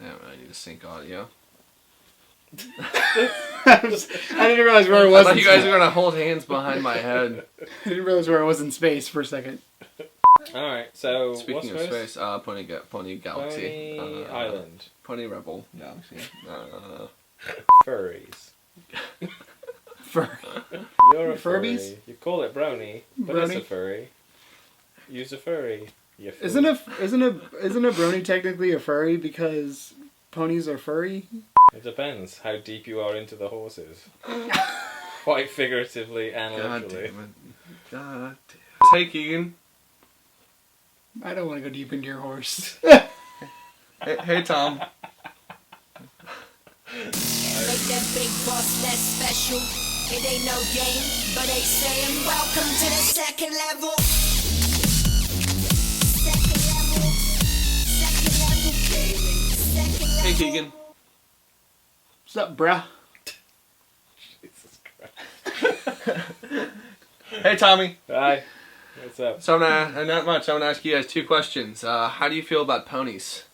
I don't really need to sync audio. I didn't realize where it was. I thought you guys were gonna hold hands behind my head. I didn't realize where I was in space for a second. Alright, so Speaking of what's space, Pony Galaxy. Pony Island. Pony Rebel Galaxy. Furries. You're a Furbies? furry. You call it brony, but it's a furry. Use a furry. You furry. Isn't a brony technically a furry because ponies are furry? It depends how deep you are into the horses. Quite figuratively and literally. God damn it. Hey, Keegan. I don't want to go deep into your horse. Hey, Tom. Make that big boss less special. It ain't no game, but they saying welcome to the second level. Second level. Second level gaming. Second level. Hey, Keegan. What's up, bruh? Jesus Christ. Hey, Tommy. Hi. What's up? So not much. I'm gonna ask you guys 2 questions. How do you feel about ponies?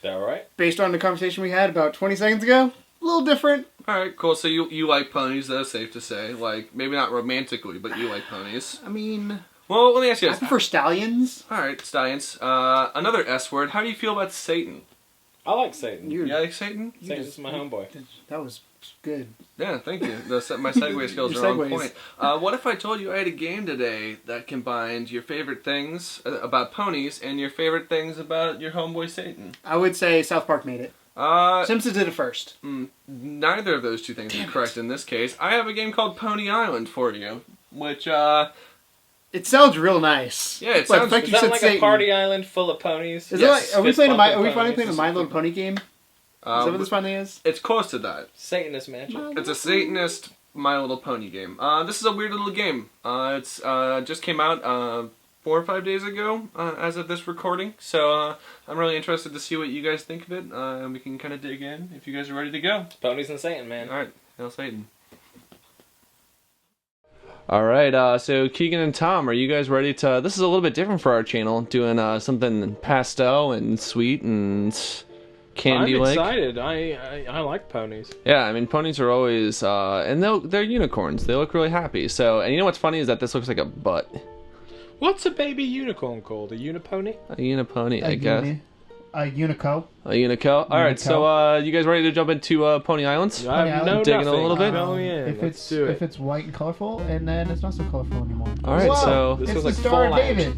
They're alright? Based on the conversation we had about 20 seconds ago, a little different. All right, cool. So you like ponies, though, safe to say. Like, maybe not romantically, but you like ponies. I mean, Well, let me ask you I this. prefer stallions. All right, stallions. Another S word. How do you feel about Satan? I like Satan. You like Satan? Satan's my homeboy. That was good. Yeah, thank you. My segue skills Your are on segues. point. What if I told you I had a game today that combined your favorite things about ponies and your favorite things about your homeboy Satan? I would say South Park made it. Simpsons did it first. Neither of those 2 things are correct in this case. I have a game called Pony Island for you, which, It sounds real nice. Yeah, it But sounds- like Is you that said, like Satan. a party island full of ponies? Is Yes. it like, are we finally ponies. playing a My Little Pony game? Is that what this finally is? it's close to that. Satanist magic. It's a Satanist My Little Pony game. This is a weird little game. It's just came out 4 or 5 days ago as of this recording. So I'm really interested to see what you guys think of it. And we can kind of dig in if you guys are ready to go. Ponies and Satan, man. All right, hail Satan. All right, so Keegan and Tom, are you guys ready to... This is a little bit different for our channel, doing something pastel and sweet and candy-like. I'm excited. I like ponies. Yeah, I mean, ponies are always... and they're unicorns. They look really happy. So, and you know what's funny is that this looks like a butt. What's a baby unicorn called? A unipony? A unipony, I guess. A Unico. A unico. All right, so you guys ready to jump into Pony Islands? I know Digging a nothing. little bit? Fill me in. Let's do it. If it's white and colorful, and then it's not so colorful anymore. All right, Whoa, so This it's was the like Star of Fallout. David.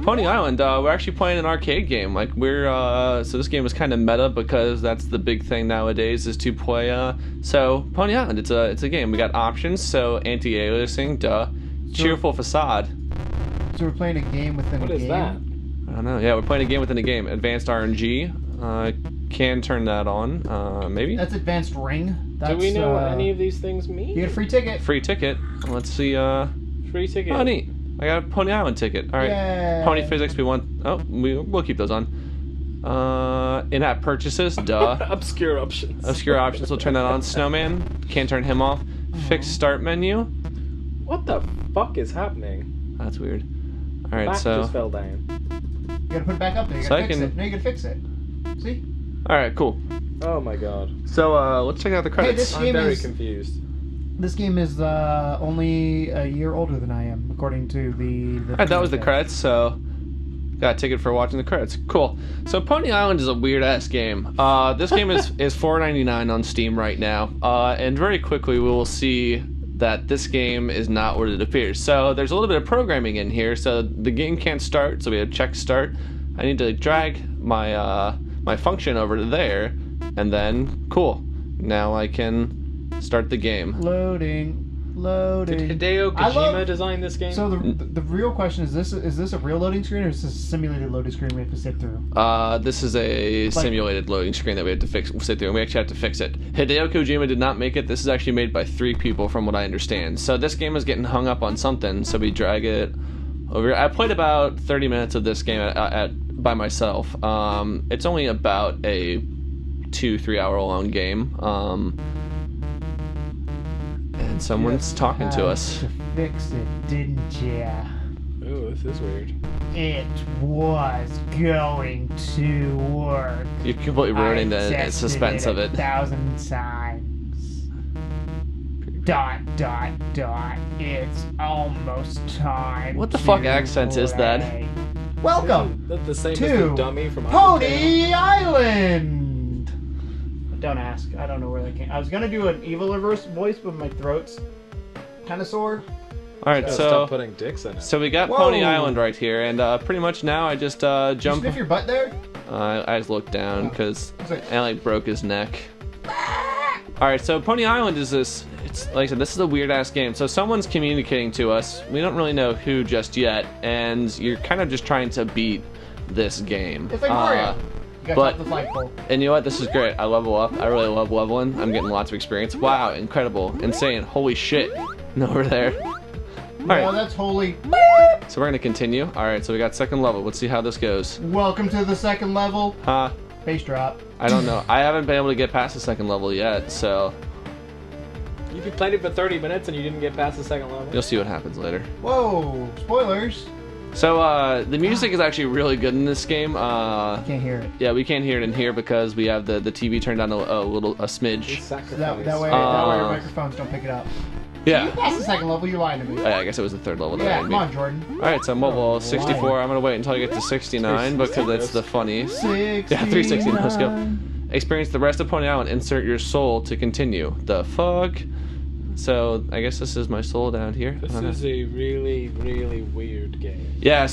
Pony Island, we're actually playing an arcade game. Like so this game is kind of meta because that's the big thing nowadays is to play. So Pony Island, it's a game. We got options. So anti-aliasing, duh. Cheerful facade. So we're playing a game within What a is game. that? I don't know. Yeah, we're playing a game within a game. Advanced RNG. Can turn that on. Maybe. That's Advanced Ring. That's, Do we know what any of these things mean? You get a free ticket. Free ticket. Let's see. Free ticket. Oh, neat. I got a Pony Island ticket. All right. Yay. Pony physics. We want. Oh, we'll keep those on. In-app purchases. Duh. Obscure options. Obscure options. We'll turn that on. Snowman. Can't turn him off. Fix start menu. What the fuck is happening? That's weird. All right. Back So. just fell down. You gotta put it back up there. You So gotta I fix can- it. No, you gotta fix it. See? All right. Cool. Oh my god. So let's check out the credits. this I'm game very is- confused. This game is only a year older than I am, according to the All right, that was the credits. So. Got a ticket for watching the credits. Cool. So Pony Island is a weird ass game. This game is $4.99 on Steam right now. And very quickly we will see that this game is not what it appears. So there's a little bit of programming in here. So the game can't start. So we have check start. I need to drag my my function over to there, and then cool. Now I can start the game. Loading. Did Hideo I love- Kojima design this game? So the real question is this a real loading screen or is this a simulated loading screen we have to sit through? This is a simulated loading screen that we have to sit through, and we actually have to fix it. Hideo Kojima did not make it. This is actually made by 3 people, from what I understand. So this game is getting hung up on something, so we drag it over. I played about 30 minutes of this game by myself. It's only about a 2-3 hour long game. And someone's talking to us. To fix it, didn't ya? Ooh, This is weird. It was going to work. You're completely ruining I the tested suspense of it. 1,000 times. ... It's almost time. What the fuck to accent is that? play. Welcome Isn't that the same as to the dummy from Pony Island. Don't ask. I don't know where that came. I was gonna do an evil reverse voice, but my throat's kind of sore. All right, Stop so putting dicks in it. so we got Whoa. Pony Island right here, and pretty much now I just Did you jump. sniff your butt there? I just looked down because Sorry. I like broke his neck. All right, so Pony Island is this. It's like I said, this is a weird ass game. So someone's communicating to us. We don't really know who just yet, and you're kind of just trying to beat this game. It's like Mario. You got but- top the flagpole. And you know what? This is great. I level up. I really love leveling. I'm getting lots of experience. Wow, incredible, insane, holy shit. No, over there. All No, right, that's holy. so we're gonna continue. All right, so we got second level. Let's see how this goes. Welcome to the second level. Bass drop. I don't know. I haven't been able to get past the second level yet, so You played it for 30 minutes and you didn't get past the second level? you'll see what happens later. Whoa! Spoilers. So the music is actually really good in this game. Can't hear it. Yeah, we can't hear it in here because we have the TV turned down a smidge. So that way your microphones don't pick it up. Yeah. You passed the second level. You're lying to me. I guess it was the third level that I Yeah, had come beat. on, Jordan. All right, so I'm level Oh, 64. lying. I'm gonna wait until I get to 69 because it's the funny. 69. Yeah, 360. Let's go. Experience the rest of Pony Island. Insert your soul to continue. The fuck? So I guess this is my soul down here. This is a really, really weird game. Yeah.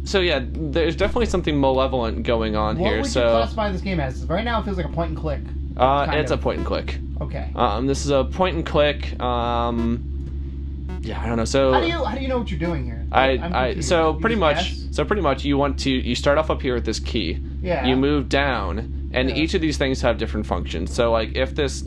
So yeah, there's definitely something malevolent going on What here. would you So classify this game as? Right now, it feels like a point and click. it's a point and click. Okay. This is a point and click. Yeah, I don't know. So How do you know what you're doing here? I'm confused. so You pretty just much guess? you start off up here with this key. Yeah. You move down, and Yeah. each of these things have different functions. So like if this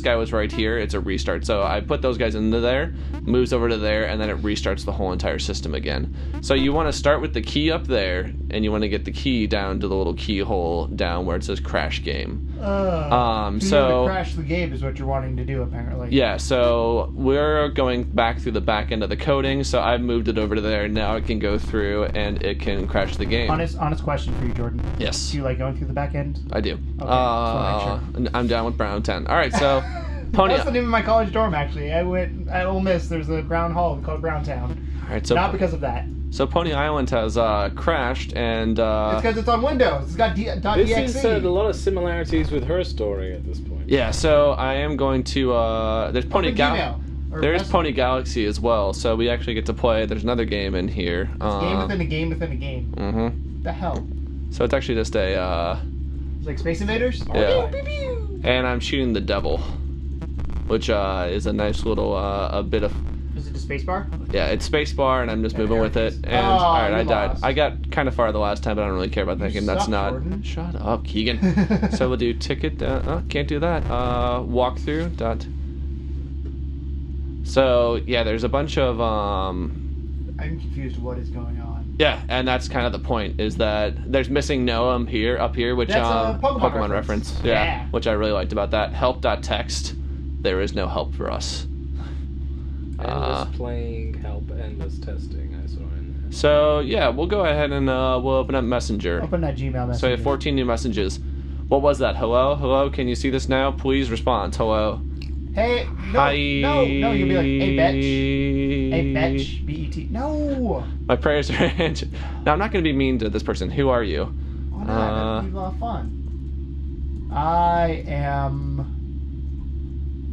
guy was right here, it's a restart. So I put those guys into there, moves over to there, and then it restarts the whole entire system again. So you want to start with the key up there, and you want to get the key down to the little keyhole down where it says crash game. So crash the game is what you're wanting to do, apparently. Yeah, so we're going back through the back end of the coding, so I've moved it over to there. Now it can go through and it can crash the game. Honest question for you, Jordan. Yes, Do you like going through the back end? I do. just wanna make I'm down with Brown 10. All right, so Pony. That's the name of my college dorm, actually. I went at Ole Miss. There's a Brown Hall called Browntown. All right, so Not because of that. so Pony Island has crashed, and It's because it's on Windows. It's got This .exe. seems to have a lot of similarities with her story at this point. yeah, so I am going to. There's Pony Open Gmail. Or There's Messenger. Pony Galaxy as well, so we actually get to play. There's another game in here. Game within a game within a game. Mm-hmm. The hell? So it's actually just a. It's like Space Invaders? Yeah. Pew, pew, pew. And I'm shooting the devil, which is a nice little a bit of. Is it the spacebar? Yeah, it's spacebar, and I'm just Yeah, moving there with it it. is. And Oh, alright, you I died. lost. I got kind of far the last time, but I don't really care about that You game. That's suck, not. Jordan. Shut up, Keegan. So we'll do ticket. Can't do that. Walkthrough. Dot. So yeah, there's a bunch of I'm confused what is going on. Yeah, and that's kind of the point, is that there's missing Noam up here, which That's a Pokemon reference. Yeah. Which I really liked about that. Help.text. There is no help for us. Endless playing, help, endless testing. I saw in there. So yeah, we'll go ahead and we'll open up Messenger. Open that Gmail message. So we have 14 new messages. What was that? Hello? Hello? Can you see this now? Please respond. Hello. Hey, no, Hi. no, you'll be like, hey, bitch. Hey, bitch. B-E-T. No. My prayers are answered. Now, I'm not going to be mean to this person. Who are you? Why not? That'd be a lot of fun. I am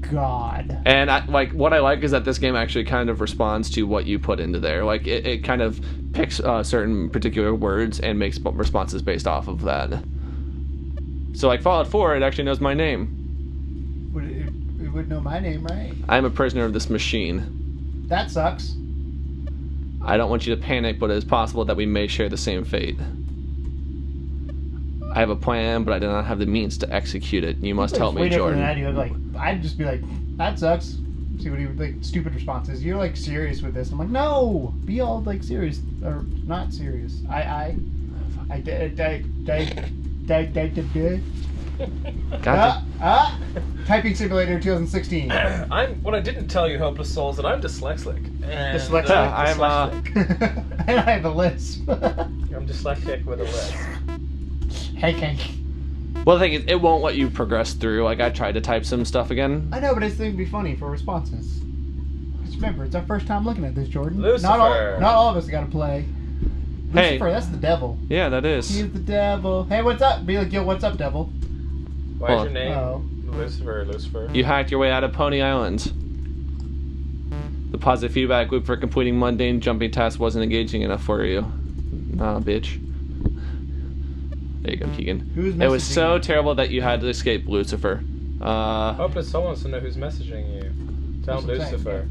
God. And what I like is that this game actually kind of responds to what you put into there. Like it kind of picks certain particular words and makes responses based off of that. So like Fallout 4, it actually knows my name. It would know my name, right? I'm a prisoner of this machine. That sucks. I don't want you to panic, but it is possible that we may share the same fate. I have a plan, but I do not have the means to execute it. You must help me, Way different Jordan. than I do. Like, I'd just be like, that sucks. See what he would like. Stupid responses. You're like serious with this. I'm like, no, be all like serious or not serious. God Typing Simulator 2016. What I didn't tell you, Hopeless Souls, that I'm dyslexic. And, Dyslexic. I'm dyslexic. And I have a lisp. I'm dyslexic with a lisp. Hey, Cake. Well, the thing is, it won't let you progress through. Like, I tried to type some stuff again. I know, but I just think it'd be funny for responses. Just remember, it's our first time looking at this, Jordan. Lucifer. Not all of us got to play. Hey. Lucifer, that's the devil. Yeah, that is. He's the devil. Hey, what's up? Be like, yo, what's up, devil? Why Hold is your name Oh. Lucifer? You hacked your way out of Pony Island. The positive feedback loop for completing mundane jumping tasks wasn't engaging enough for you. Nah, bitch. There you go, Keegan. Who's It was messaging so you? terrible that you had to escape Lucifer. Hope that someone wants to know who's messaging you. Tell him That's what I'm Lucifer.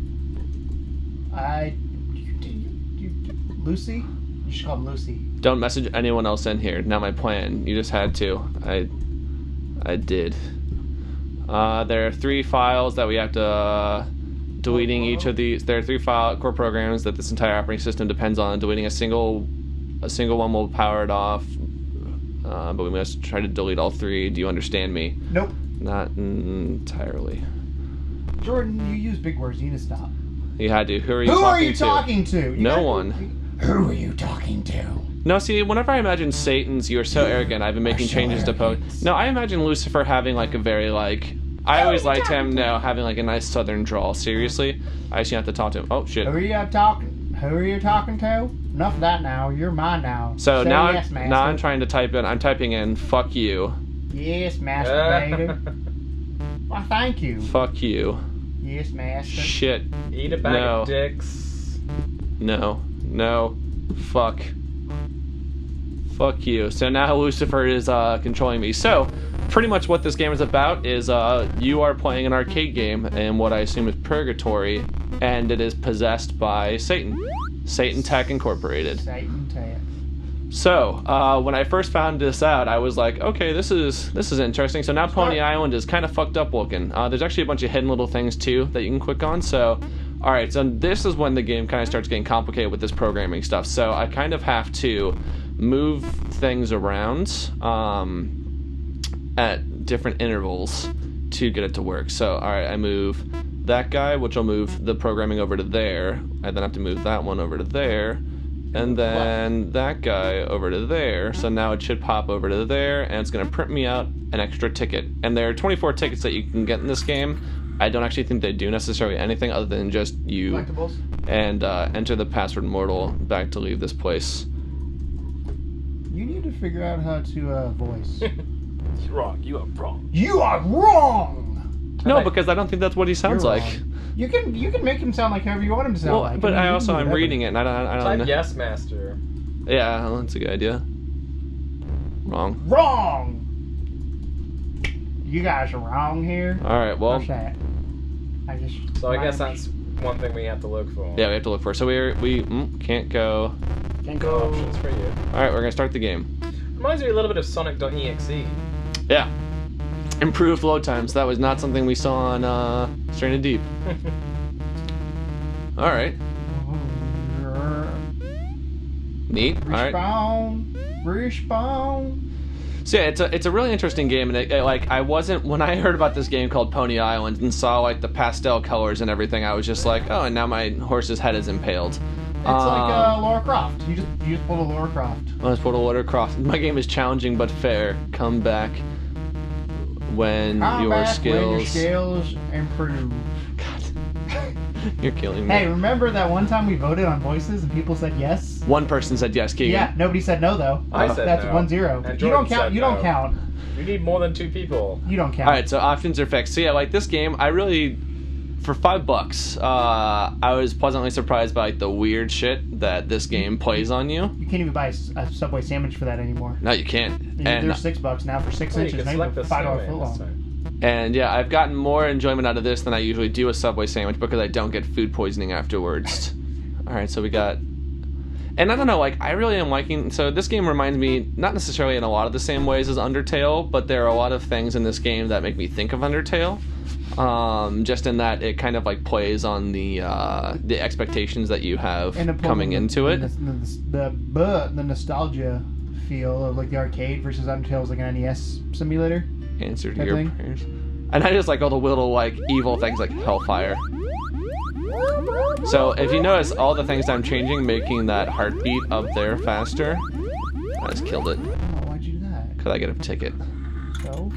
Lucy? You should call him Lucy. Don't message anyone else in here. Not my plan. You just had to. I did. There are 3 files that we have to... deleting each of these. There are 3 core programs that this entire operating system depends on. Deleting a single one will power it off. But we must try to delete all 3. Do you understand me? Nope. Not entirely. Jordan, you use big words. You need to stop. You had to. Who are you Who talking are you to? talking to? You No gotta- one. Who are you talking to? No, see, whenever I imagine Satan's, you're so arrogant. I've been making so changes to poke. arrogant. No, I imagine Lucifer having like a very like. I always liked him. No, having like a nice southern drawl. Seriously, I just have to talk to him. Oh shit. Who are you talking? Who are you talking to? Enough of that now. You're mine now. So Say now, yes, master. now I'm trying to type in. I'm typing in. Fuck you. Yes, masturbator. Why, thank you. Fuck you. Yes, master. Shit. Eat a bag No. of dicks. No. No. Fuck. Fuck you. So now Lucifer is controlling me. So, pretty much what this game is about is you are playing an arcade game in what I assume is Purgatory, and it is possessed by Satan. Satan Tech Incorporated. Satan tech. So, when I first found this out, I was like, okay, this is interesting. So now Pony Island is kind of fucked up looking. There's actually a bunch of hidden little things too that you can click on. So, all right, so this is when the game kind of starts getting complicated with this programming stuff. So I kind of have to move things around at different intervals to get it to work. So, all right, I move that guy, which will move the programming over to there. I then have to move that one over to there. And then that guy over to there. So now it should pop over to there, and it's going to print me out an extra ticket. And there are 24 tickets that you can get in this game. I don't actually think they do necessarily anything other than just you Collectibles. and enter the password mortal back to leave this place. You need to figure out how to voice. You're wrong. You are wrong. You are wrong. No, because I don't think that's what he sounds You're like. wrong. You can make him sound like however you want him to sound Well, like. but I mean, you can do I'm whatever. reading it, and I don't Type know. yes, master. Yeah, well, that's a good idea. Wrong. Wrong. You guys are wrong here. All right, well, What's that? I just. So I guess that's one thing we have to look for. yeah, we have to look for. So we can't go. Can't Go go. options for you. All right, we're gonna start the game. Reminds me a little bit of Sonic.exe. Yeah. Improved load times. That was not something we saw on Stranded Deep. All right. Neat. All right. Respawn. So yeah, it's a really interesting game, and it, like I wasn't when I heard about this game called Pony Island and saw like the pastel colors and everything, I was just like, oh, and now my horse's head is impaled. It's like Lara Croft. You just pulled a Lara Croft. Let's put a water across. My game is challenging but fair. Come back when Come your back skills. when your skills improve. God, you're killing me. Hey, remember that one time we voted on voices and people said yes? One person said yes, Keegan. Yeah, nobody said no though. I said That's no. 1-0. And You don't Jordan count. said You don't no. count. You need more than 2 people. You don't count. All right, so options are fixed. So yeah, like this game, I really, for $5, I was pleasantly surprised by like the weird shit that this game plays on you. You can't even buy a Subway sandwich for that anymore. No, you can't. And And they're $6 now for 6 Well, you inches. can Maybe select the $5 snowman foot this long. time. And yeah, I've gotten more enjoyment out of this than I usually do a Subway sandwich because I don't get food poisoning afterwards. All right, so we got, and I don't know, like I really am liking. So this game reminds me not necessarily in a lot of the same ways as Undertale, but there are a lot of things in this game that make me think of Undertale. Just in that it kind of like plays on the expectations that you have And it coming into it. The nostalgia feel of like the arcade versus Undertale is like an NES simulator. Answer to That your thing? prayers. And I just like all the little like evil things like Hellfire. So if you notice, all the things I'm changing, making that heartbeat up there faster. I just killed it. Oh, why'd you do that? Because I get a ticket. So?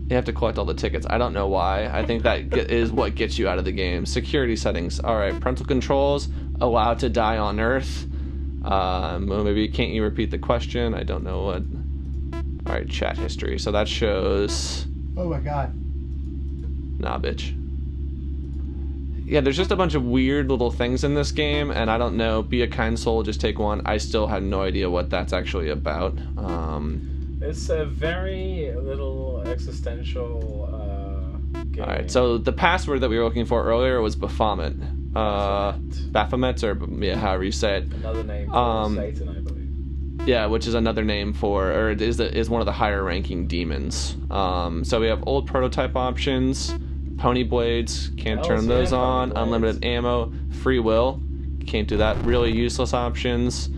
You have to collect all the tickets. I don't know why. I think that is what gets you out of the game. Security settings. All right, parental controls. Allowed to die on Earth. Well, maybe can't you repeat the question? I don't know what. All right, chat history. So that shows. Oh my god. Nah, bitch. Yeah, there's just a bunch of weird little things in this game, and I don't know. Be a kind soul, just take one. I still have no idea what that's actually about. It's a very little existential game. Alright, so the password that we were looking for earlier was Baphomet. Baphomet, or yeah, however you say it. Another name for Satan, I believe. Yeah, which is another name for, or it is one of the higher ranking demons. So we have old prototype options, pony blades, can't turn those on, unlimited ammo, free will, can't do that, really useless options.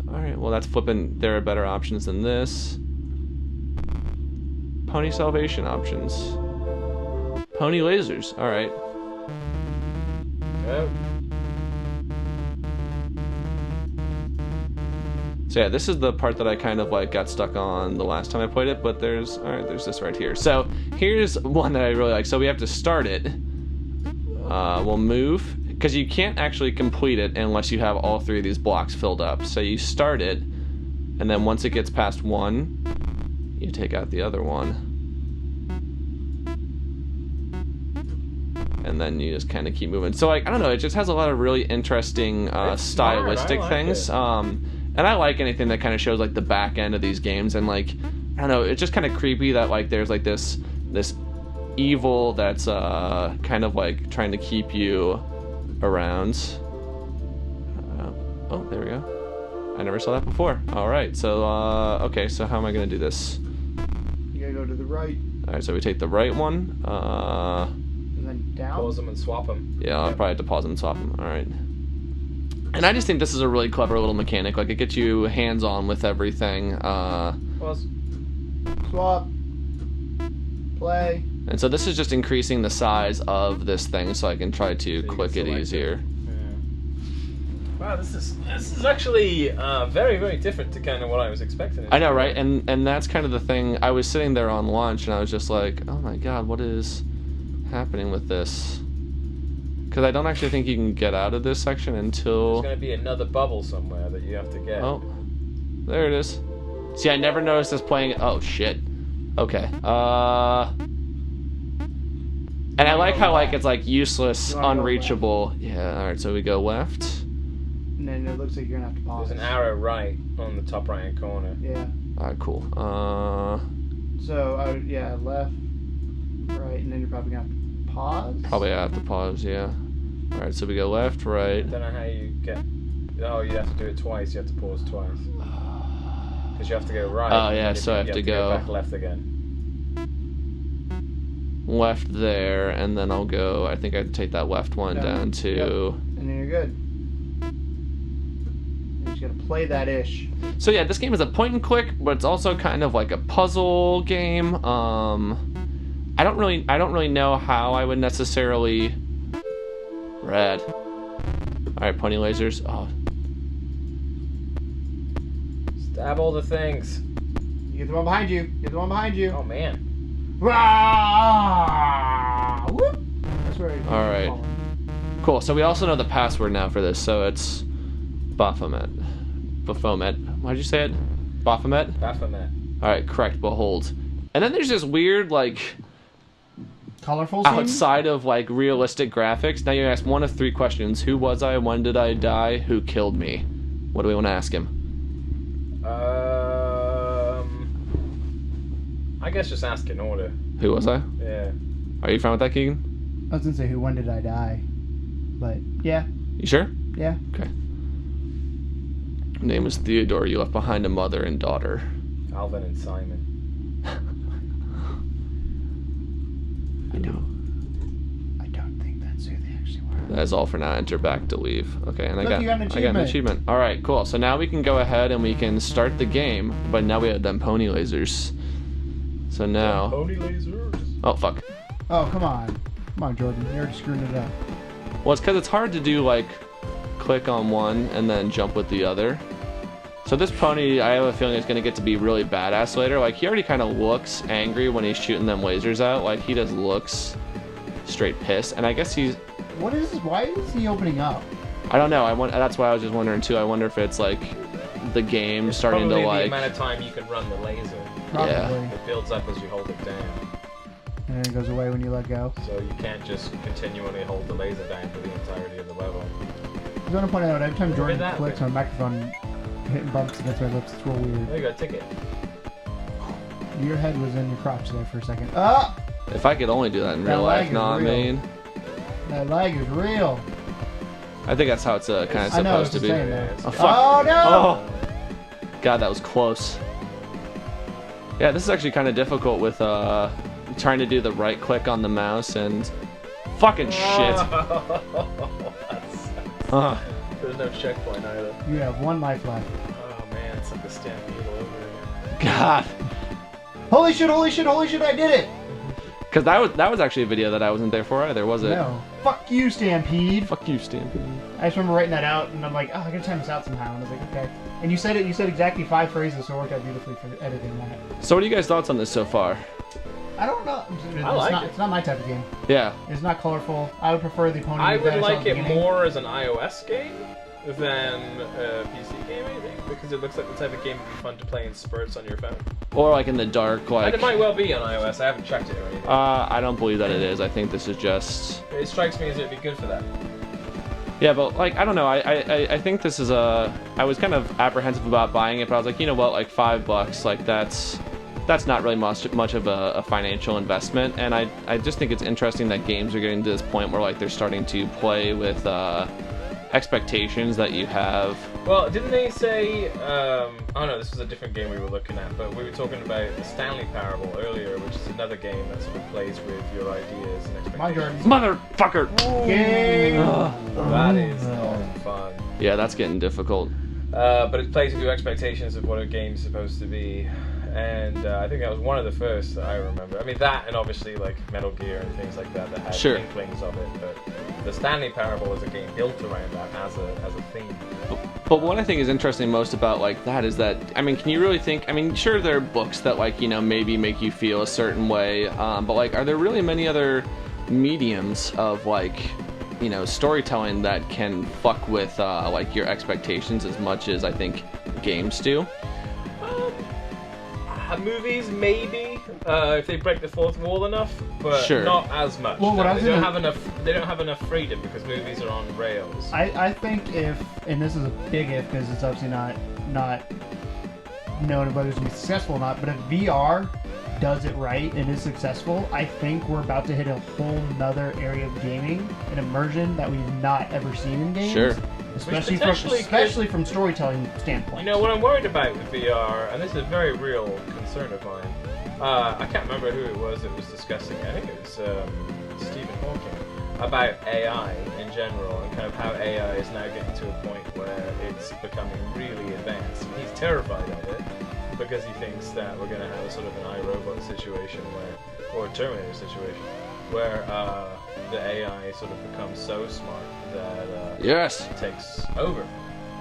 Alright, well that's flipping, there are better options than this. Pony salvation options. Pony lasers, alright. Yep. So yeah, this is the part that I kind of like got stuck on the last time I played it, but there's this right here. So here's one that I really like. So we have to start it. We'll move, because you can't actually complete it unless you have all three of these blocks filled up. So you start it, and then once it gets past one, you take out the other one. And then you just kind of keep moving. So like, I don't know, it just has a lot of really interesting stylistic things. And I like anything that kind of shows like the back end of these games, and like, I don't know, it's just kind of creepy that like there's like this evil that's kind of like trying to keep you around. Oh, there we go. I never saw that before. All right, so okay, so how am I gonna do this? You gotta go to the right. All right, so we take the right one. And then down. Pause them and swap them. Yeah, I'll probably have to pause them and swap them. All right. And I just think this is a really clever little mechanic. Like, it gets you hands-on with everything. Pause. Swap. Play. And so this is just increasing the size of this thing so I can try to click it easier. Yeah. Wow, this is actually very, very different to kind of what I was expecting. I know, right? And that's kind of the thing. I was sitting there on launch, and I was just like, oh my god, what is happening with this? Because I don't actually think you can get out of this section until... There's going to be another bubble somewhere that you have to get. Oh, there it is. See, I never noticed this playing... Oh, shit. Okay. And I like how, like, it's, like, useless, unreachable. Yeah, alright, so we go left. And then it looks like you're gonna have to pause. There's an arrow right on the top right-hand corner. Yeah. Alright, cool. So, yeah, left, right, and then you're probably gonna have to pause? Probably I have to pause, yeah. Alright, so we go left, right. I don't know how you get... Oh, you have to do it twice. You have to pause twice. Because you have to go right. Oh, yeah, so I have to go... back left again. Left there, and then I'll go... I think I have to take that left one down to... Yep. And then you're good. You just gotta play that ish. So yeah, this game is a point and click, but it's also kind of like a puzzle game. I don't really know how I would necessarily... Rad. Alright, pony lasers. Oh. Stab all the things. You get the one behind you. Get the one behind you. Oh, man. Rah! Whoop! That's where it Alright. Cool, so we also know the password now for this, so it's... Baphomet. Baphomet. Why'd you say it? Baphomet? Baphomet. Alright, correct. Behold. And then there's this weird, like... Colorful scene? outside of like realistic graphics. Now you ask one of three questions: who was I? When did I die? Who killed me? What do we want to ask him? I guess just ask in order. Who was I? Yeah. Are you fine with that, Keegan? I was gonna say when did I die? But yeah. You sure? Yeah. Okay. Name is Theodore. You left behind a mother and daughter. Alvin and Simon. I know. I don't think that's who they actually were. That is all for now. Enter back to leave. Okay, and Look, I got you got an an achievement. All right, cool. So now we can go ahead and we can start the game, but now we have them pony lasers. So now. Pony lasers. Oh fuck. Oh, come on. Come on, Jordan. You're already screwing it up. Well, it's because it's hard to do like click on one and then jump with the other. So this pony, I have a feeling is going to get to be really badass later. Like, he already kind of looks angry when he's shooting them lasers out. Like, he just looks straight pissed. And I guess he's... What is this? Why is he opening up? I don't know. That's why I was just wondering, too. I wonder if it's, like, the game starting to, probably like... the amount of time you can run the laser. Probably. Yeah. It builds up as you hold it down. And then it goes away when you let go. So you can't just continually hold the laser down for the entirety of the level. I was going to point out, every time Jordan that clicks on a microphone, hitting bumps against my lips, it's real weird. There you go, ticket. Your head was in your crotch there for a second. Ah! If I could only do that in That real lag life, is nah, I real. mean... That lag is real. I think that's how it's kind of I know, I was supposed to just be. saying that. Oh, fuck. Oh, no! Oh! God, that was close. Yeah, this is actually kind of difficult with trying to do the right click on the mouse and... Fucking shit. There's no checkpoint either. You have one life left. Oh man, it's like the Stampede all over again. God. Holy shit, holy shit, holy shit, I did it! Because that was actually a video that I wasn't there for either, was it? No. Fuck you, Stampede. Fuck you, Stampede. I just remember writing that out, and I'm like, oh, I gotta time this out somehow. And I was like, okay. And you said exactly 5 phrases, so it worked out beautifully for editing that. So what are you guys' thoughts on this so far? I don't know. I like it. It's not my type of game. Yeah. It's not colorful. I would prefer the pony. I that would saw like at the it beginning. more as an iOS game than a PC game, I think, because it looks like the type of game that would be fun to play in spurts on your phone. Or like in the dark, like... And it might well be on iOS. I haven't checked it or anything. I don't believe that it is. I think this is just... It strikes me as it'd be good for that. Yeah, but like, I don't know. I think this is a... I was kind of apprehensive about buying it, but I was like, you know what, like $5, like that's not really much of a financial investment. And I just think it's interesting that games are getting to this point where like they're starting to play with expectations that you have. Well, didn't they say... oh no, this was a different game we were looking at, but we were talking about the Stanley Parable earlier, which is another game that sort of plays with your ideas and expectations. My turn. Motherfucker! Game. That is not fun. Yeah, that's getting difficult. But it plays with your expectations of what a game's supposed to be. And I think that was one of the first that I remember. I mean, that and obviously like Metal Gear and things like that had Sure. inklings of it. But the Stanley Parable is a game built around that as a theme. But what I think is interesting most about like that is that, I mean, can you really think, I mean, sure, there are books that like, you know, maybe make you feel a certain way, but like, are there really many other mediums of like, you know, storytelling that can fuck with like your expectations as much as I think games do? Movies, maybe, if they break the fourth wall enough, but Sure. not as much. Well, what I was they don't gonna- have enough freedom because movies are on rails. I think if, and this is a big if because it's obviously not known whether it's going to be successful or not, but if VR does it right and is successful, I think we're about to hit a whole nother area of gaming, an immersion that we've not ever seen in games. Sure. Especially from storytelling standpoint. You know, what I'm worried about with VR, and this is a very real concern of mine, I can't remember who it was that was discussing it. I think it was Stephen Hawking, about AI in general, and kind of how AI is now getting to a point where it's becoming really advanced. And he's terrified of it, because he thinks that we're going to have a sort of an iRobot situation or a Terminator situation, where the AI sort of becomes so smart that Yes. it takes over.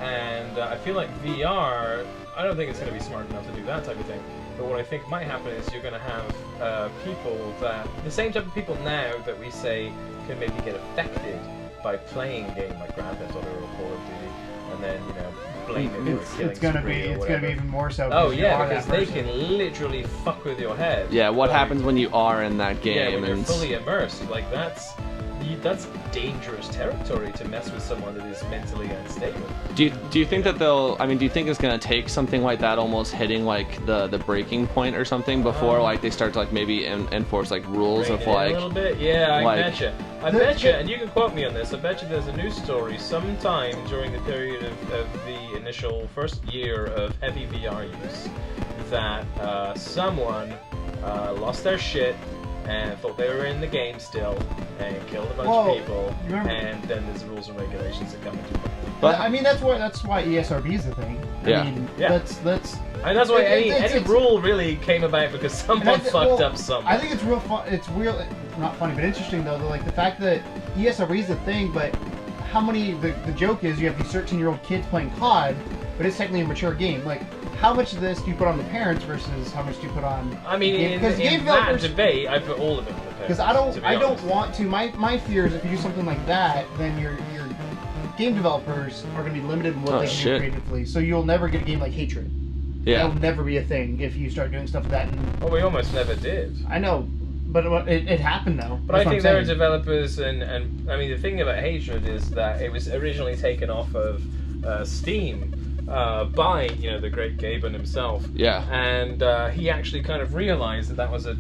And I feel like VR, I don't think it's going to be smart enough to do that type of thing. But what I think might happen is you're going to have people that, the same type of people now that we say can maybe get affected by playing a game like Grand Theft Auto or Call of Duty, and then, you know, blame it for killing It's gonna be spree or it's whatever. gonna be even more so. Oh you yeah, are because that they person. can literally fuck with your head. Yeah, what Like, happens when you are in that game? Yeah, when you're and fully immersed, like that's dangerous territory to mess with someone that is mentally unstable. do you think that they'll? I mean, do you think it's gonna take something like that almost hitting like the breaking point or something before like they start to like maybe enforce like rules Rein of it in like a little bit, yeah, I like- betcha. I betcha, and you can quote me on this. I betcha there's a news story sometime during the period of the initial first year of heavy VR use that someone lost their shit and thought they were in the game still and killed a bunch Well, of people, you remember- and then there's rules and regulations that come into play. But I mean that's why ESRB is a thing. Yeah. I mean, Yeah. that's And that's why It- any it's- rule really came about because someone And fucked well, up something. I think it's real fun. It's real. not funny, but interesting though. Like the fact that ESRB is a thing, but how many? The joke is you have these 13-year-old kids playing COD, but it's technically a mature game. Like, how much of this do you put on the parents versus how much do you put on? I mean, in game that debate, I put all of it on the parents. Because I don't want to. My fear is if you do something like that, then your game developers are going to be limited in what they can do creatively. So you'll never get a game like Hatred. Yeah. That'll never be a thing if you start doing stuff like that. And well, we almost never did. I know, but it happened though. But I think there are developers, and I mean, the thing about Hatred is that it was originally taken off of Steam by, the great Gaben himself. Yeah. And he actually kind of realized that was a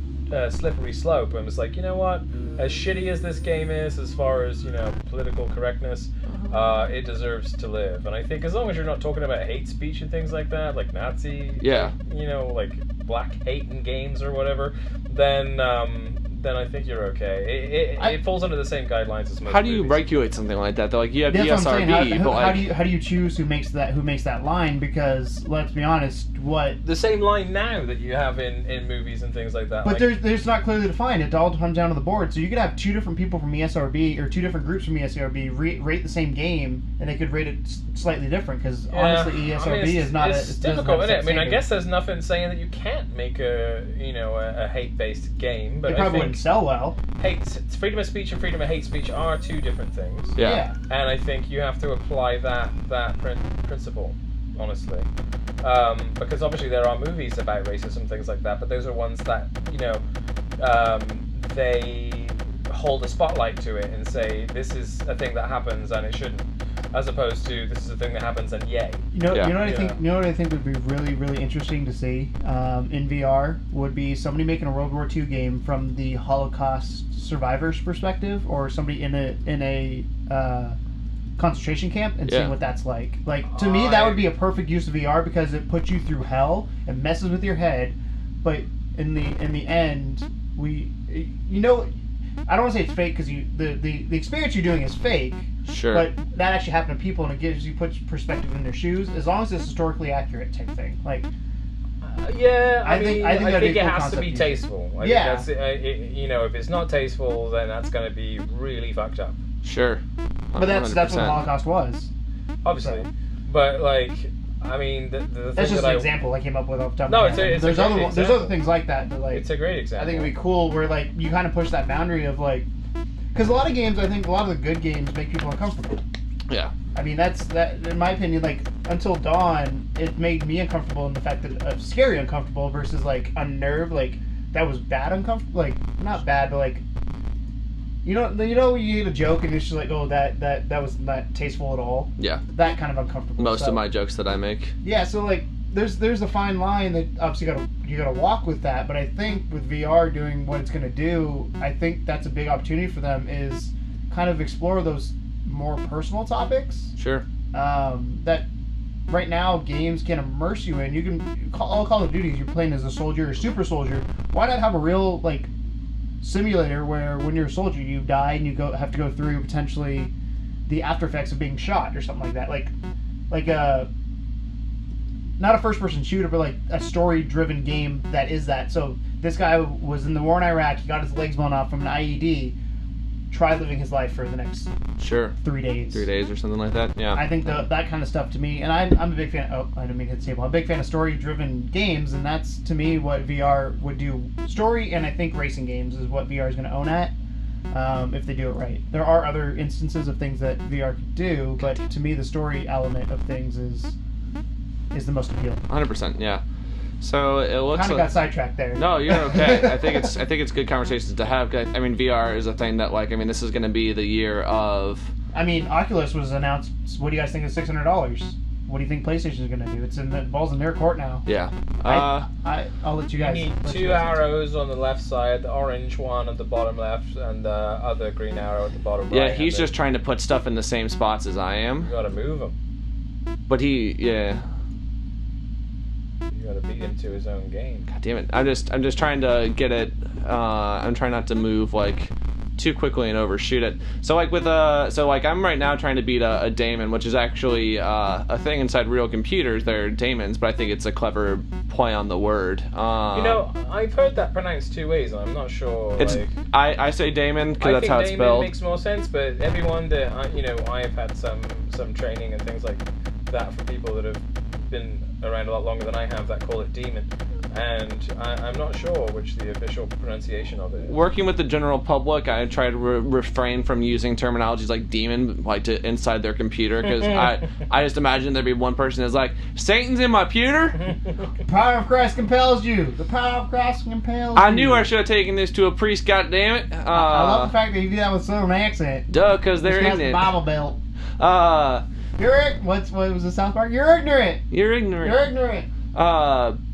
slippery slope and was like, you know what? As shitty as this game is, as far as, political correctness, it deserves to live. And I think as long as you're not talking about hate speech and things like that, like Nazi, like black hate in games or whatever, then I think you're okay. It falls under the same guidelines as most. How do you movies. regulate something like that? Though, like you have That's ESRB, what I'm saying. but like, how do you choose who makes that line? Because let's be honest, the same line now that you have in movies and things like that. But there's not clearly defined. It all comes down to the board. So you could have two different people from ESRB or two different groups from ESRB rate the same game, and they could rate it slightly different. Because honestly, ESRB is not. It's difficult, isn't it? I mean, I guess there's nothing saying that you can't make a hate-based game, but it probably wouldn't sell well. Freedom of speech and freedom of hate speech are two different things. Yeah. And I think you have to apply that principle, honestly. Because obviously there are movies about racism, things like that, but those are ones that, they hold a spotlight to it and say, this is a thing that happens and it shouldn't. As opposed to, this is a thing that happens and yay. You know what I think? You know what I think would be really, really interesting to see in VR would be somebody making a World War II game from the Holocaust survivors' perspective, or somebody in a concentration camp and seeing what that's like. Like, to me, that would be a perfect use of VR because it puts you through hell and messes with your head. But in the end, I don't want to say it's fake because the experience you're doing is fake. Sure. But that actually happened to people, and it gives you perspective in their shoes, as long as it's historically accurate type thing. Like, I think it has to be concept. tasteful. I think that's if it's not tasteful, then that's going to be really fucked up. Sure. But that's what the Holocaust was. Obviously, but like, I mean, the that's thing just an example I came up with off the top No, of my head. there's other things like that. But like, it's a great example. I think it'd be cool where like you kind of push that boundary of like, because a lot of games, I think a lot of the good games make people uncomfortable. Yeah. I mean, that's in my opinion. Like Until Dawn, it made me uncomfortable in the fact that scary uncomfortable versus like unnerved. Like that was bad uncomfortable. Like not bad, but like you get a joke and it's just like, oh, that was not tasteful at all. Yeah. That kind of uncomfortable. Most of my jokes that I make. Yeah. So like, there's a fine line that obviously you gotta walk with that. But I think with VR doing what it's gonna do, I think that's a big opportunity for them is kind of explore those more personal topics. Sure. That right now games can immerse you in. You can all Call of Duties. You're playing as a soldier or super soldier. Why not have a real like simulator where when you're a soldier you die and you have to go through potentially the after effects of being shot or something like that. Like a not a first-person shooter, but like a story-driven game that is that. So this guy was in the war in Iraq. He got his legs blown off from an IED. Try living his life for the next 3 days. 3 days or something like that. Yeah. I think that kind of stuff to me, and I'm a big fan. Oh, I didn't mean to hit the table. I'm a big fan of story-driven games, and that's to me what VR would do. Story, and I think racing games is what VR is going to own at. If they do it right. There are other instances of things that VR could do, but to me the story element of things is the most appealing. 100%, yeah. So it looks kind of got sidetracked there. No, you're okay. I think it's good conversations to have. I mean, VR is a thing that this is going to be the year of. I mean, Oculus was announced. What do you guys think of $600? What do you think PlayStation is going to do? It's in the ball's in their court now. Yeah. I'll let you guys. You need two arrows on the left side, the orange one at the bottom left, and the other green arrow at the bottom right. Yeah, he's just trying to put stuff in the same spots as I am. You gotta move him. But You gotta beat him to his own game. God damn it! I'm just trying to get it. I'm trying not to move like too quickly and overshoot it. So like with I'm right now trying to beat a daemon, which is actually a thing inside real computers. They're daemons, but I think it's a clever play on the word. I've heard that pronounced two ways, and I'm not sure. It's I say daemon because that's how it's daemon spelled. Makes more sense, but everyone that I've had some training and things like that from people that have been around a lot longer than I have that call it demon, and I'm not sure which the official pronunciation of it is. Working with the general public, I try to refrain from using terminologies like demon to inside their computer, because I just imagine there'd be one person that's like, Satan's in my pewter? The power of Christ compels you. The power of Christ compels you. I knew I should have taken this to a priest, goddammit. I love the fact that you do that with Southern accent. Duh, because they're This guy's ignorant. Bible Belt. What was the South Park? You're ignorant. You're ignorant. You're ignorant.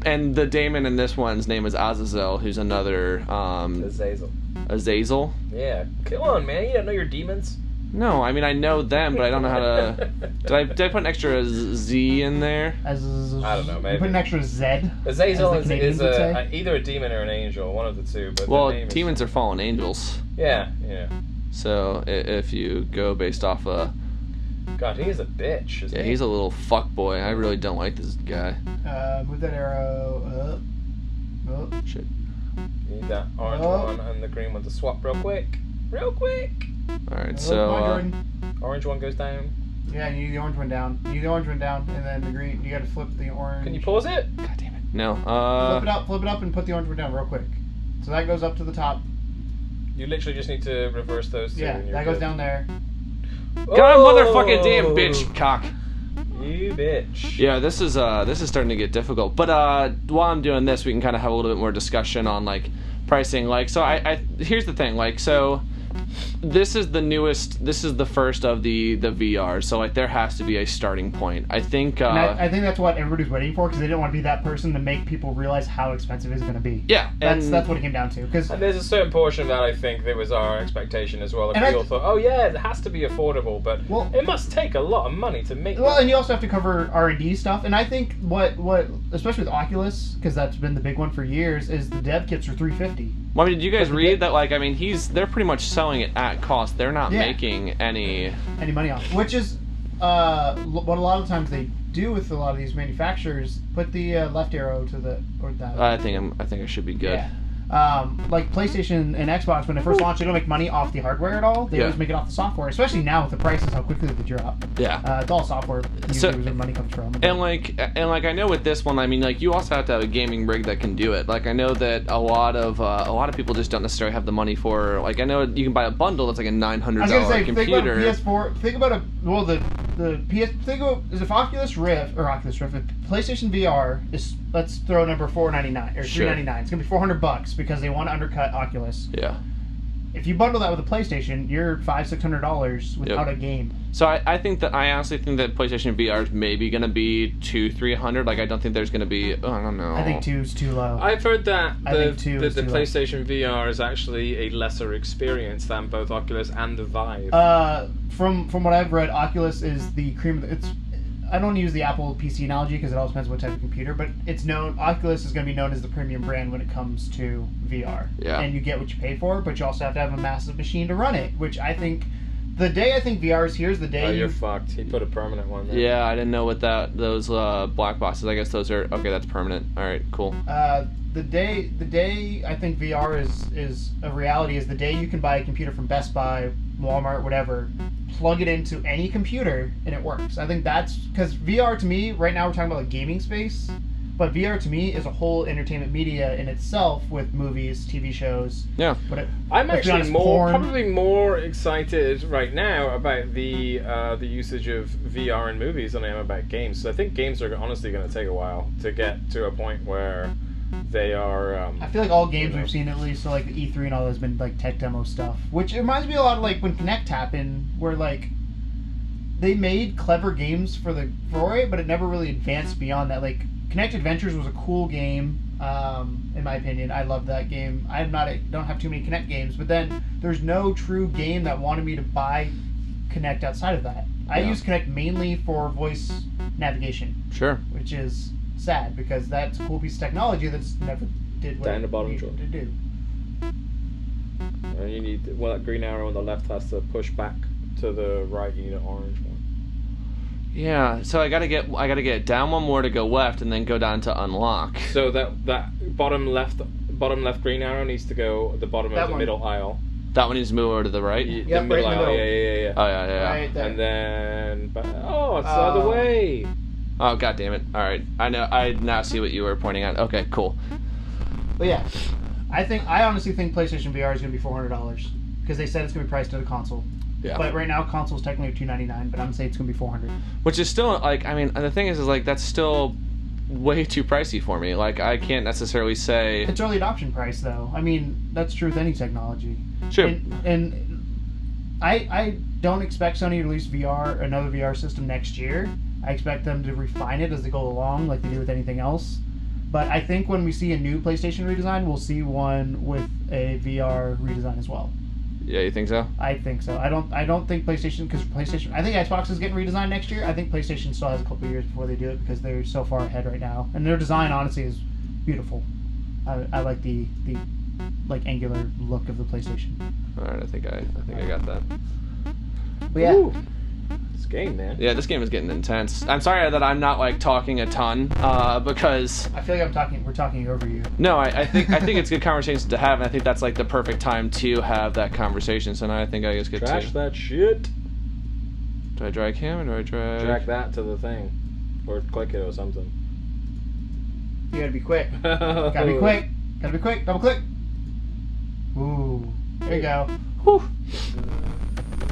And the daemon in this one's name is Azazel, who's another, Azazel. Azazel? Yeah. Come on, man. You don't know your demons? No, I mean, I know them, but I don't know how to... Did I put an extra Z in there? I don't know, maybe. You put an extra Z? Azazel as the is Canadians would say? either a demon or an angel, one of the two. But Well, their name is... demons are fallen angels. Yeah. So if you go based off God, he is a bitch, isn't he? he's a little fuckboy. I really don't like this guy. Move that arrow up. Up. Shit. You need that orange one and the green one to swap real quick. Real quick! Alright, Come on, so... Jordan. Orange one goes down. Yeah, you need the orange one down. You need the orange one down, and then the green. You gotta flip the orange. Can you pause it? God damn it. No, Flip it up, and put the orange one down real quick. So that goes up to the top. You literally just need to reverse those two. Yeah, and you're that goes good. down there. God motherfucking damn bitch cock. You bitch. Yeah, this is starting to get difficult. But while I'm doing this, we can kind of have a little bit more discussion on like pricing. Like, so I here's the thing. Like, so this is the newest. This is the first of the VR. So like, there has to be a starting point. I think. And I think that's what everybody's waiting for, because they didn't want to be that person to make people realize how expensive it's going to be. Yeah, That's what it came down to. And there's a certain portion of that I think that was our expectation as well. And We all thought, oh yeah, it has to be affordable, but Well- it must take a lot of money to make. Well, and you also have to cover R&D stuff, and I think what especially with Oculus, because that's been the big one for years, is the dev kits are $350. Well, I mean, did you guys read that? Like, I mean, they're pretty much selling it at cost. They're not Yeah. making any money off, which is what a lot of times they do with a lot of these manufacturers. Put the left arrow to the or that. I think I should be good. Yeah. Like PlayStation and Xbox, when they first launched, they don't make money off the hardware at all. They Yeah. always make it off the software, especially now with the prices, how quickly they drop. Yeah. It's all software usually where money comes from. And like I know with this one, I mean, like, you also have to have a gaming rig that can do it. Like, I know that a lot of people just don't necessarily have the money for. Like, I know you can buy a bundle that's like a $900 I was gonna say, computer. think about PS4. Think about the PS. Think about if Oculus Rift, if PlayStation VR is, let's throw number $499 or Sure. $399. It's gonna be $400 because they want to undercut Oculus. Yeah. If you bundle that with a PlayStation, you're $500-600 without a game. So I honestly think that PlayStation VR is maybe gonna be $200-300. Like, I don't think there's gonna be. Oh, I don't know. I think 2 is too low. I've heard that I think two is the too low. PlayStation VR is actually a lesser experience than both Oculus and the Vive. From what I've read, Oculus is the cream. I don't use the Apple PC analogy because it all depends what type of computer, but it's known. Oculus is going to be known as the premium brand when it comes to VR. Yeah. And you get what you pay for, but you also have to have a massive machine to run it. Which I think, the day I think VR is here is the day. Oh, you're fucked. He put a permanent one there. Yeah, I didn't know what those black boxes. I guess those are okay. That's permanent. All right, cool. The day I think VR is a reality is the day you can buy a computer from Best Buy, Walmart, whatever, plug it into any computer and it works. I think that's because VR to me right now we're talking about a gaming space, but VR to me is a whole entertainment media in itself with movies, TV shows. Yeah. But I'm let's be actually honest, porn. probably more excited right now about the usage of VR in movies than I am about games. So I think games are honestly going to take a while to get to a point where they are. I feel like all games we've seen, at least so like the E3 and all, has been like tech demo stuff, which reminds me a lot of like when Kinect happened, where like they made clever games for it, but it never really advanced beyond that. Like Kinect Adventures was a cool game, in my opinion. I loved that game. Don't have too many Kinect games, but then there's no true game that wanted me to buy Kinect outside of that. I use Kinect mainly for voice navigation, Sure. which is sad because that's a cool piece of technology that's never did what Down the bottom it drawer. needed to do. And you need that green arrow on the left has to push back to the right. You need an orange one. Yeah, so I gotta get down one more to go left, and then go down to unlock. So that bottom left green arrow needs to go at the bottom of the middle aisle. That one needs to move over to the right. The Yep, middle right in the aisle. middle. Yeah. Oh yeah. Right there. And then, it's the other way. Oh god damn it! All right, I know. I now see what you were pointing at. Okay, cool. But yeah, I honestly think PlayStation VR is going to be $400 because they said it's going to be priced at a console. Yeah. But right now, console's technically $299, but I'm gonna say it's going to be $400. Which is still like, I mean, the thing is like that's still way too pricey for me. Like I can't necessarily say. It's early adoption price though. I mean, that's true with any technology. Sure. And I don't expect Sony to release another VR system next year. I expect them to refine it as they go along, like they do with anything else. But I think when we see a new PlayStation redesign, we'll see one with a VR redesign as well. Yeah, you think so? I think so. I don't think PlayStation, because PlayStation, I think Xbox is getting redesigned next year. I think PlayStation still has a couple of years before they do it because they're so far ahead right now, and their design honestly is beautiful. I like the like angular look of the PlayStation. All right, I think I got that. But yeah. Ooh, this game, man. Yeah, this game is getting intense. I'm sorry that I'm not like talking a ton, because I feel like we're talking over you. no, I think it's good conversations to have, and I think that's like the perfect time to have that conversation. So now I think I just get Trash to. that shit. Do I drag him or do I drag? Drag that to the thing, or click it or something. You gotta be quick. Gotta be quick. Gotta be quick. Double click. Ooh. There you go. Whew.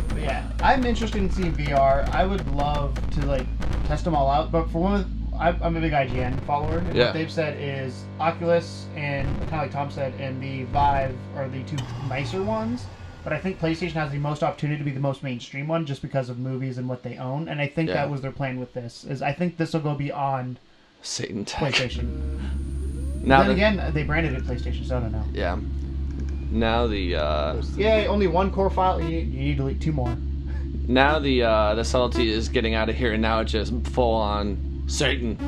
But yeah, I'm interested in seeing VR. I would love to like test them all out, but for one of I'm a big IGN follower, and Yeah. what they've said is Oculus and kind of like Tom said, and the Vive are the two nicer ones. But I think PlayStation has the most opportunity to be the most mainstream one, just because of movies and what they own. And I think Yeah. that was their plan with this. Is I think this will go beyond Satan Tech. PlayStation. Now Then again, they branded it PlayStation, so I don't know. yeah. Now the Yeah, only one core file. You need to delete two more. now the subtlety is getting out of here, and now it's just full on Satan.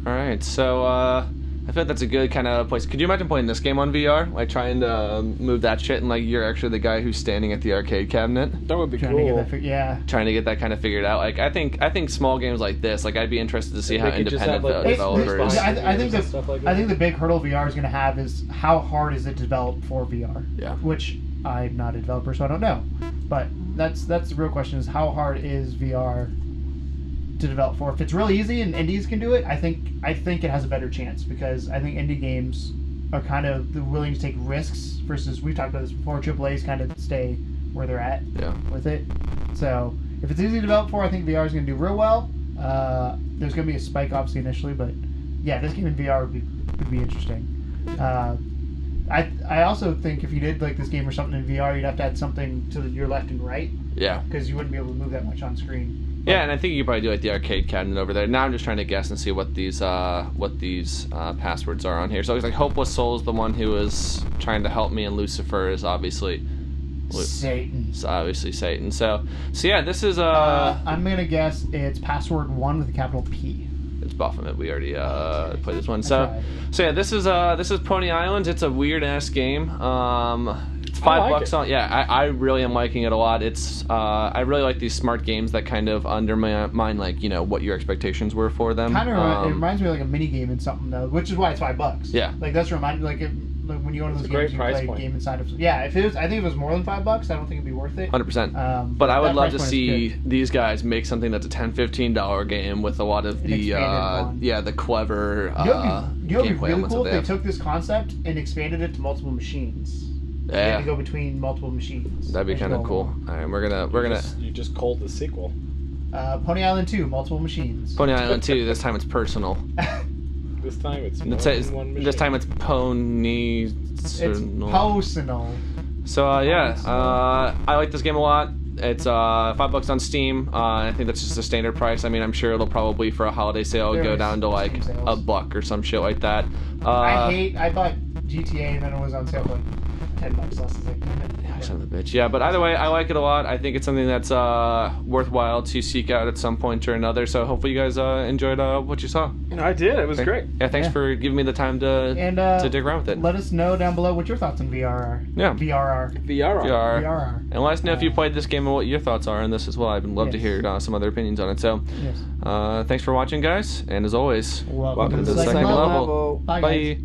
All right, so I feel like that's a good kind of place. Could you imagine playing this game on VR, like trying to move that shit, and like you're actually the guy who's standing at the arcade cabinet, That would be Trying to cool. get that. Yeah. trying to get that kind of figured out? Like I think small games like this, like I'd be interested to see how They could just independent have, the like, developers. I think and stuff like that. I think the big hurdle VR is going to have is how hard is it to develop for VR. Yeah. Which I'm not a developer, so I don't know. But that's the real question: is how hard is VR to develop for? If it's really easy and indies can do it, I think it has a better chance, because I think indie games are kind of willing to take risks versus, we've talked about this before, AAA's kind of stay where they're at Yeah. with it. So if it's easy to develop for, I think VR is going to do real well. There's going to be a spike obviously initially, but yeah, this game in VR would be interesting. I also think if you did like this game or something in VR, you'd have to add something to your left and right, Yeah. because you wouldn't be able to move that much on screen. Yeah, and I think you could probably do like the arcade cabinet over there. Now I'm just trying to guess and see what these passwords are on here. So it's like Hopeless Soul is the one who is trying to help me, and Lucifer is obviously Satan. Satan. So yeah, this is I'm gonna guess it's password 1 with a capital P. it's Baphomet. We already played this one. That's So right. yeah, this is Pony Island. It's a weird ass game. It's I like $5 it. on. Yeah, I really am liking it a lot. It's I really like these smart games that kind of undermine like what your expectations were for them. Kind of, it reminds me of like a mini game in something though, which is why it's $5. Yeah. Like that's like when you go to those It's a great games, you price play a point. game inside of. Yeah, I think if it was more than $5, I don't think it'd be worth it. 100%. But I would that love price to point is see good. these guys make something that's a $10-15 game with a lot of An the expanded one. the clever You know what'd be gameplay really elements cool that if they they have. took this concept and expanded it to multiple machines. You had Yeah, to go between multiple machines. that'd be as you kind of go cool. along. All right, we're gonna You just called the sequel. Pony Island 2, multiple machines. Pony Island 2. This time it's personal. This time it's more This than one machine. this time it's pony. It's personal. So I like this game a lot. It's $5 on Steam. I think that's just a standard price. I mean, I'm sure it'll probably for a holiday sale There go is down to like Steam sales. $1 or some shit like that. I bought GTA and then it was on sale for like $10 less than son of a bitch. Yeah, but either way, I like it a lot. I think it's something that's worthwhile to seek out at some point or another. So hopefully you guys enjoyed what you saw. I did. It was great. Yeah, thanks for giving me the time to dig around with it. Let us know down below what your thoughts on VR are. Yeah. VRR. VR. And let us know if you played this game and what your thoughts are on this as well. I'd love to hear some other opinions on it. So, thanks for watching, guys. And as always, Welcome to the second level. Bye, guys.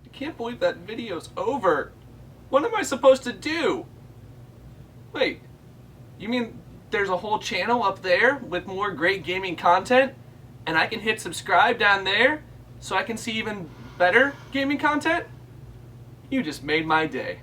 I can't believe that video's over. What am I supposed to do? Wait, you mean there's a whole channel up there with more great gaming content, and I can hit subscribe down there so I can see even better gaming content? You just made my day.